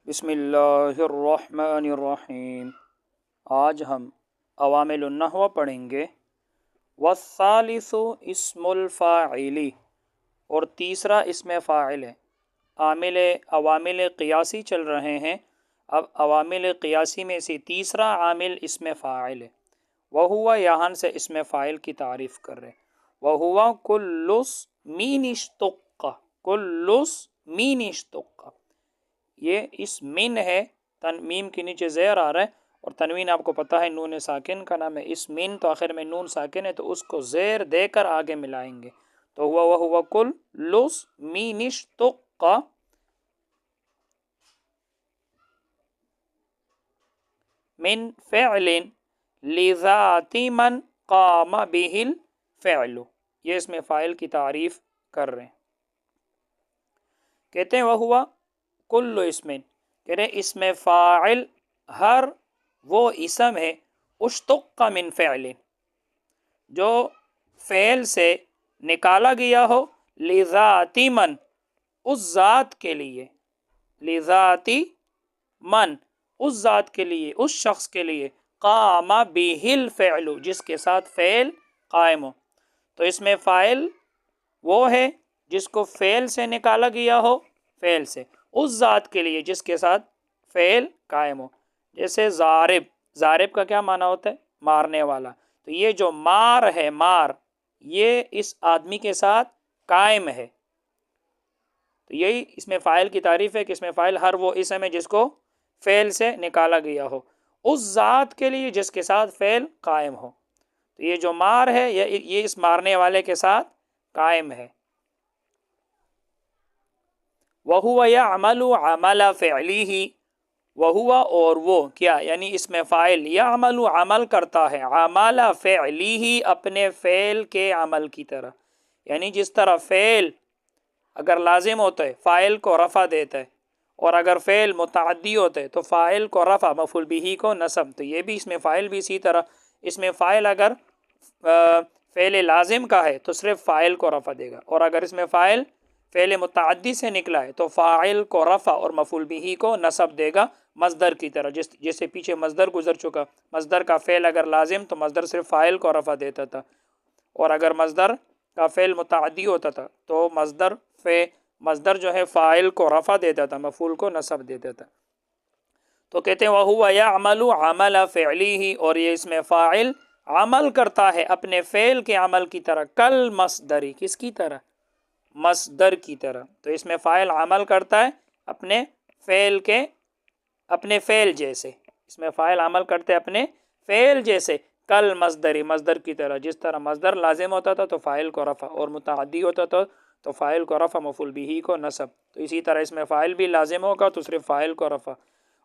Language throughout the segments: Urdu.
بسم اللہ الرحمن الرحیم۔ آج ہم عوامل النحو پڑھیں گے۔ والثالث اسم الفاعل، اور تیسرا اسم فاعل ہے۔ عوامل قیاسی چل رہے ہیں، اب عوامل قیاسی میں سے تیسرا عامل اسم فاعل ہے۔ وہوا یہاں سے اسم فاعل کی تعریف کر رہے ہیں۔ وہوا کل اسم اشتق، کل اسم اشتق، یہ اس من ہے، میم کے نیچے زیر آ رہا ہے، اور تنوین آپ کو پتہ ہے نون ساکن کا نام ہے۔ اس من تو آخر میں نون ساکن ہے، تو اس کو زیر دے کر آگے ملائیں گے، تو ہوا کل اسم اشتق من فعل لذات من قام به الفعل، یہ اس میں فاعل کی تعریف کر رہے ہیں۔ کہتے ہیں وہوا کل اسم، کہہ رہے اسم فاعل ہر وہ اسم ہے اشتق من فعل، جو فعل سے نکالا گیا ہو، لذاتی من، اس ذات کے لیے، لذاتی من، اس ذات کے لیے، اس شخص کے لیے، قام به الفعل، جس کے ساتھ فعل قائم ہو۔ تو اس میں فاعل وہ ہے جس کو فعل سے نکالا گیا ہو، فعل سے، اس ذات کے لیے جس کے ساتھ فعل قائم ہو۔ جیسے ضارب، ضارب کا کیا معنی ہوتا ہے؟ مارنے والا۔ تو یہ جو مار ہے، مار، یہ اس آدمی کے ساتھ قائم ہے۔ تو یہی اس میں فاعل کی تعریف ہے کہ اس میں فاعل ہر وہ اسم ہے جس کو فعل سے نکالا گیا ہو، اس ذات کے لیے جس کے ساتھ فعل قائم ہو۔ تو یہ جو مار ہے یہ اس مارنے والے کے ساتھ قائم ہے۔ وَهُوَ يَعْمَلُ عَمَلَ فِعْلِهِ، وَهُوَ اور وہ کیا، یعنی اس میں فاعل يَعْمَلُ عمل کرتا ہے، عَمَلَ فِعْلِهِ اپنے فعل کے عمل کی طرح، یعنی جس طرح فعل اگر لازم ہوتا ہے فاعل کو رفع دیتا ہے، اور اگر فعل متعدی ہوتا ہے تو فاعل کو رفع، مفعول به کو نصب، تو یہ بھی اس میں فاعل بھی اسی طرح، اس میں فاعل اگر فعل لازم کا ہے تو صرف فاعل کو رفع دے گا، اور اگر اس میں فاعل فعل متعدی سے نکلا ہے تو فاعل کو رفع اور مفعول به کو نصب دے گا، مصدر کی طرح، جیسے پیچھے مصدر گزر چکا، مصدر کا فعل اگر لازم تو مصدر صرف فاعل کو رفع دیتا تھا، اور اگر مصدر کا فعل متعدی ہوتا تھا تو مصدر جو ہے فاعل کو رفع دیتا تھا، مفعول کو نصب دیتا تھا۔ تو کہتے ہیں وَهُوَ يَعْمَلُ عَمَلَ فِعْلِهِ، اور یہ اس میں فاعل عمل کرتا ہے اپنے فعل کے عمل کی طرح، کل مصدری، کس کی طرح؟ مصدر کی طرح۔ تو اس میں فاعل عمل کرتا ہے اپنے فعل کے، اپنے فعل جیسے، اس میں فاعل عمل کرتے اپنے فعل جیسے، کل مصدری، مصدر کی طرح، جس طرح مصدر لازم ہوتا تھا تو فاعل کو رفع، اور متعدی ہوتا تھا تو فاعل کو رفع، مفعول به کو نصب، تو اسی طرح اس میں فاعل بھی لازم ہوگا تو صرف فاعل کو رفع،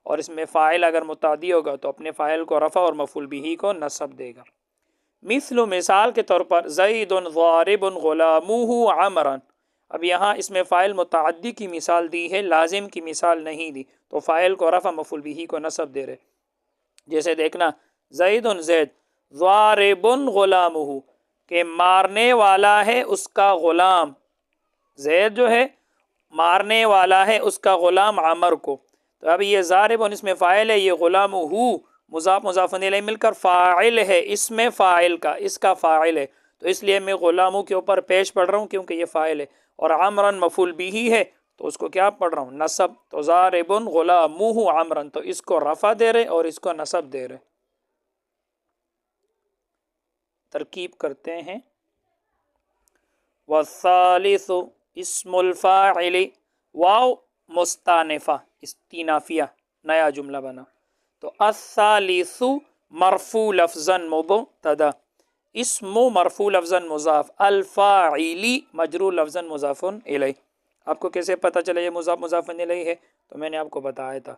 اور اس میں فاعل اگر متعدی ہوگا تو اپنے فاعل کو رفع اور مفعول به کو نصب دے گا۔ مثل، مثال کے طور پر، زید ضارب غلامہ عمرا، اب یہاں اس میں فاعل متعدی کی مثال دی ہے، لازم کی مثال نہیں دی، تو فاعل کو رفع، مفعول به کو نصب دے رہے۔ جیسے دیکھنا، زید زید، ضارب غلامہ، کہ مارنے والا ہے اس کا غلام، زید جو ہے مارنے والا ہے اس کا غلام عمر کو۔ تو اب یہ ضارب اس میں فاعل ہے، یہ غلامہ مضاف مضاف الیہ مل کر فاعل ہے، اس میں فاعل کا، اس کا فاعل ہے، تو اس لیے میں غلاموں کے اوپر پیش پڑھ رہا ہوں کیونکہ یہ فاعل ہے، اور عمرن مفعول به ہے تو اس کو کیا پڑھ رہا ہوں؟ نصب، تو ضارب غلامہ عمرن، تو اس کو رفع دے رہے اور اس کو نصب دے رہے۔ ترکیب کرتے ہیں، والثالث اسم الفاعل، واو مستانفہ، استینافیہ، نیا جملہ بنا، تو الثالث مرفوع لفظا مبتدا، اسم مرفوع لفظا مضاف، الفاعلی مجرور لفظا مضاف الیہ۔ آپ کو کیسے پتہ چلا یہ مضاف مضاف الیہ ہے؟ تو میں نے آپ کو بتایا تھا،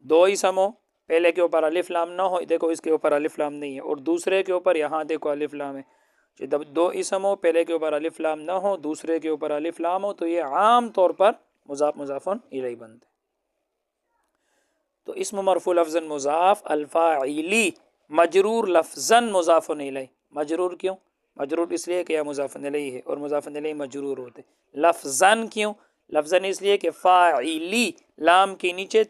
دو اسم ہو، پہلے کے اوپر الف لام نہ ہو، دیکھو اس کے اوپر الف لام نہیں ہے، اور دوسرے کے اوپر یہاں دیکھو الف لام ہے، جب دو اسم ہو، پہلے کے اوپر الف لام نہ ہو، دوسرے کے اوپر الف لام ہو، تو یہ عام طور پر مضاف مضاف الیہ بنتے۔ تو اسم مرفوع لفظا مضاف، الفاعلی مجرور لفظا مضاف الیہ، مجرور کیوں؟ مجرور اس لیے کہ یہ مضاف الیہ ہے اور مضاف الیہ مجرور ہوتے، لفظا کیوں؟ لفظا اس لیے کہ فاعلی لام کے نیچے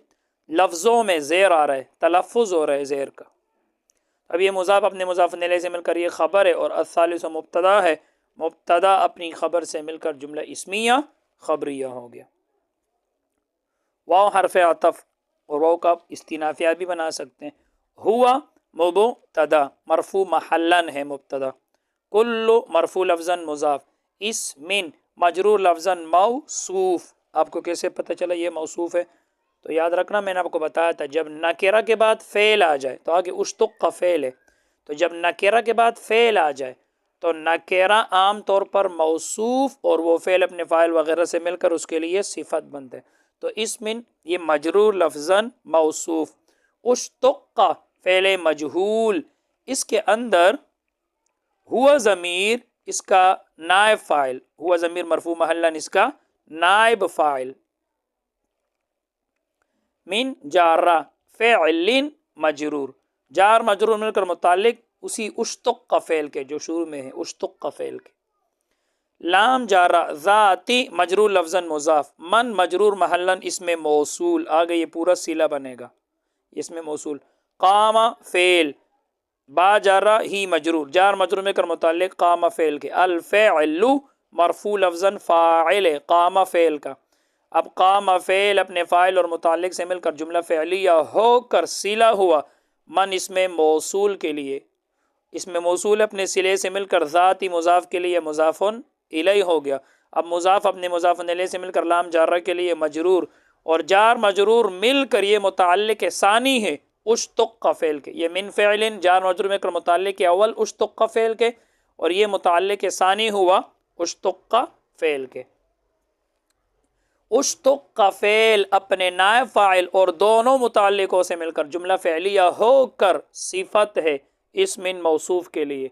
لفظوں میں زیر آ رہا ہے، تلفظ ہو رہا ہے زیر کا. اب یہ مضاف اپنے مضاف الیہ سے مل کر یہ خبر ہے، اور الثالث مبتدا ہے، مبتدا اپنی خبر سے مل کر جملہ اسمیہ خبریہ ہو گیا. واو حرف عطف، اور واو کا استنافیہ بھی بنا سکتے ہیں. ہوا مبتدا مرفوع محلن ہے مبتدا. کل مرفوع لفظاً مضاف. اسم مجرور لفظاً موصوف. آپ کو کیسے پتہ چلا یہ موصوف ہے؟ تو یاد رکھنا میں نے آپ کو بتایا تھا جب نکرہ کے بعد فعل آ جائے تو آگے اشتق کا فعل ہے، تو جب نکرہ کے بعد فعل آ جائے تو نکرہ عام طور پر موصوف اور وہ فعل اپنے فاعل وغیرہ سے مل کر اس کے لیے صفت بنتے ہیں. تو اسم یہ مجرور لفظاً موصوف. اشتق فعل مجہول، اس کے اندر ہوا ضمیر اس کا نائب فاعل، ہوا ضمیر مرفوع محلاً اس کا نائب فاعل. من جارہ فعل مجرور، جار مجرور مل کر متعلق اسی اشتق کا فعل کے جو شروع میں ہے، اشتق کا فعل کے. لام جارہ ذاتی مجرور لفظاً مضاف. من مجرور محلاً اس میں موصول. آگے یہ پورا صلہ بنے گا اس میں موصول. قام فعل، با جارہ ہی مجرور، جار مجرور مل کر متعلق قام فعل کے. الفعل مرفوع لفظاً فاعل، قام فعل کا. اب قام فعل اپنے فاعل اور متعلق سے مل کر جملہ فعلیہ ہو کر صلہ ہوا من اس میں موصول کے لیے. اس میں موصول اپنے صلے سے مل کر ذاتی مضاف کے لیے مضاف الیہ ہو گیا. اب مضاف اپنے مضاف الیہ سے مل کر لام جارہ کے لیے مجرور، اور جار مجرور مل کر یہ متعلق ثانی ہے اشتق کا فعل کے. یہ من فعل جار مجرور مل کر متعلق اول اشتق کا فعل کے، اور یہ متعلق ثانی ہوا اشتق کا فعل کے. اشتق کا فعل اپنے نائب فاعل اور دونوں متعلقوں سے مل کر جملہ فعلیہ ہو کر صفت ہے اسم موصوف کے لیے.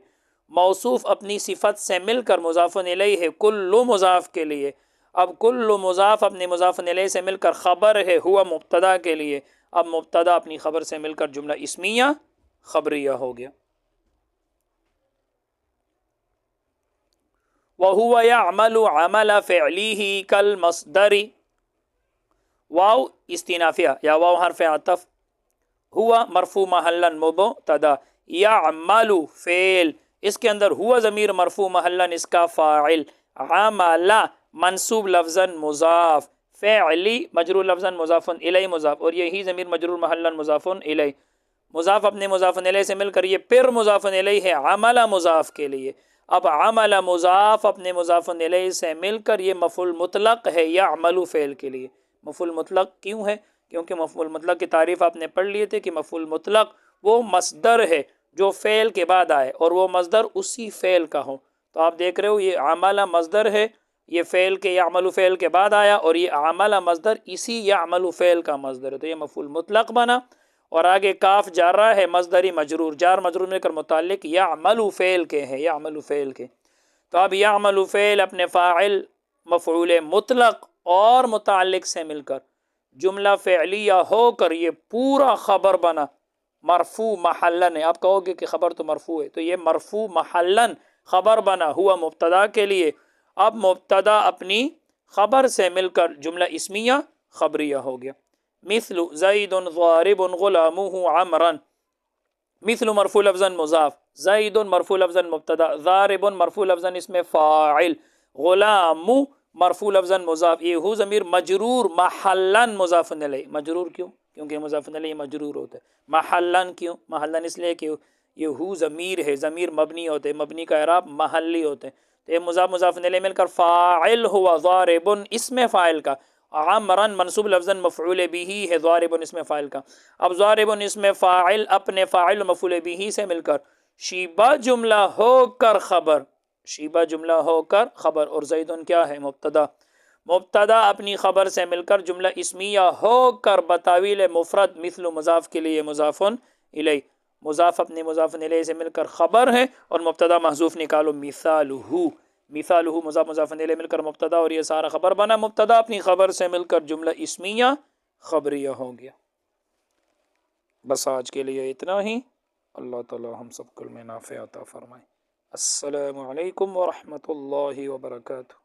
موصوف اپنی صفت سے مل کر مضاف الیہ ہے کل مضاف کے لیے. اب کل مضاف اپنے مضاف الیہ سے مل کر خبر ہے ہوا مبتدا کے لیے. اب مبتدا اپنی خبر سے مل کر جملہ اسمیہ خبریہ ہو گیا. وَهُوَ يَعْمَلُ عَمَلَ فِعْلِهِ كَالْمَصْدَرِ. واو استنافیہ یا واو حرف عطف. ہوا مرفوع محلاً مبتدا، یعمل فعل، اس کے اندر ہوا ضمیر مرفوع محلاً اس کا فاعل، عمل منصوب لفظاً مضاف، فعلی مجرور لفظاً مضاف الیہ مضاف، اور یہی ضمیر مجرور محلاً مضاف الیہ. مضاف اپنے مضاف الیہ سے مل کر یہ پھر مضاف الیہ ہے عمل مضاف کے لیے. اب عمل مضاف اپنے مضاف الیہ سے مل کر یہ مفعول مطلق ہے یعمل فعل کے لیے. مفعول مطلق کیوں ہے؟ کیونکہ مفعول مطلق کی تعریف آپ نے پڑھ لیے تھے کہ مفعول مطلق وہ مصدر ہے جو فعل کے بعد آئے اور وہ مصدر اسی فعل کا ہو. تو آپ دیکھ رہے ہو یہ عمل مصدر ہے، یہ فعل کے یعمل فعل کے بعد آیا، اور یہ عمل مصدر اسی یعمل فعل کا مصدر ہے، تو یہ مفعول مطلق بنا. اور آگے کاف جارہ ہے مصدری مجرور، جار مجرور مل کر متعلق یعمل فعل کے ہے، یعمل فعل کے. تو اب یعمل فعل اپنے فاعل مفعول مطلق اور متعلق سے مل کر جملہ فعلیہ ہو کر یہ پورا خبر بنا مرفوع محلاً ہے. آپ کہو گے کہ خبر تو مرفوع ہے، تو یہ مرفوع محلاً خبر بنا ہوا مبتدا کے لیے. اب مبتدا اپنی خبر سے مل کر جملہ اسمیہ خبریہ ہو گیا. مثل زید ضارب غلامہ عمرا. مثل مرفوع لفظاً مضاف، زید مرفوع لفظاً مبتدا، ضارب مرفوع لفظاً اس میں فاعل، غلام مرفوع لفظاً مضاف. یہ ہو ضمیر مجرور محلاً مضاف الیہ. مجرور کیوں؟ کیونکہ مضاف الیہ مجرور ہوتا ہے. محلاً کیوں؟ محلاً اس لیے کہ یہ ہو ضمیر ہے، ضمیر مبنی ہوتے ہیں، مبنی کا اعراب محلی ہوتے ہیں. تو یہ مضاف مضاف الیہ مل کر فاعل ہوا ضارب اسم فاعل کا، عمرا منصوب لفظاً مفعول به ہے ضارب اسم فاعل کا. اب ضارب اسم فاعل اپنے فاعل مفعول به سے مل کر شیبہ جملہ ہو کر خبر، شیبہ جملہ ہو کر خبر، اور زیدن کیا ہے؟ مبتدا. مبتدا اپنی خبر سے مل کر جملہ اسمیہ ہو کر بتاویل مفرد مثل مضاف کے لیے مضاف الیہ. مضاف اپنے مضاف الیہ سے مل کر خبر ہے اور مبتدا محذوف نکالو مثالہ. مثالہ مضاف مضاف الیہ مل کر مبتدا اور یہ سارا خبر بنا. مبتدا اپنی خبر سے مل کر جملہ اسمیہ خبریہ ہو گیا. بس آج کے لیے اتنا ہی. اللہ تعالی ہم سب کو علم نافع عطا فرمائے. السلام علیکم ورحمۃ اللہ وبرکاتہ.